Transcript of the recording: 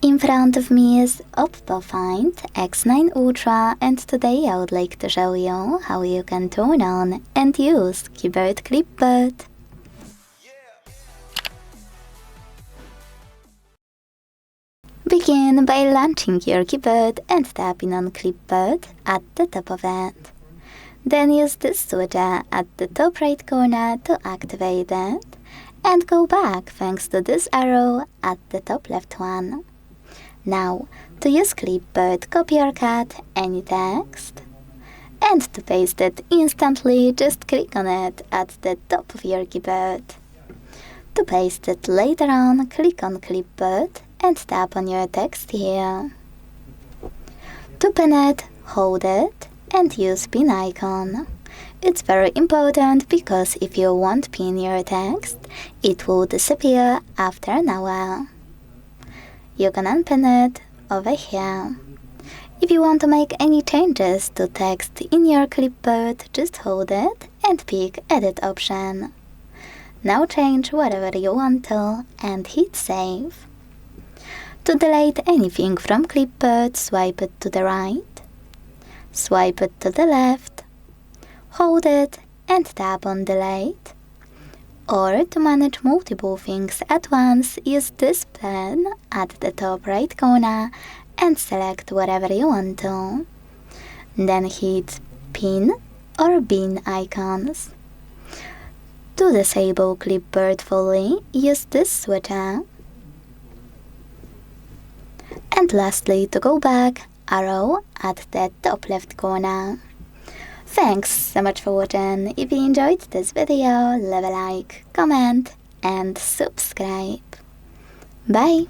In front of me is OPPO Find X9 Ultra, and today I would like to show you how you can turn on and use Keyboard Clipboard. Begin by launching your keyboard and tapping on Clipboard at the top of it. Then use this switcher at the top right corner to activate it, and go back thanks to this arrow at the top left one. Now, to use Clipboard, copy or cut any text. And to paste it instantly, just click on it at the top of your keyboard. To paste it later on, click on Clipboard and tap on your text here. To pin it, hold it and use pin icon. It's very important because if you won't pin your text, it will disappear after an hour. You can unpin it over here. If you want to make any changes to text in your clipboard, just hold it and pick Edit option. Now change whatever you want to and hit Save. To delete anything from clipboard, swipe it to the right, swipe it to the left, hold it and tap on Delete. Or to manage multiple things at once, use this pen at the top right corner and select whatever you want to. Then hit Pin or Bin icons. To disable Clipboard fully, use this switcher. And lastly, to go back, arrow at the top left corner. Thanks so much for watching. If you enjoyed this video, leave a like, comment and subscribe. Bye!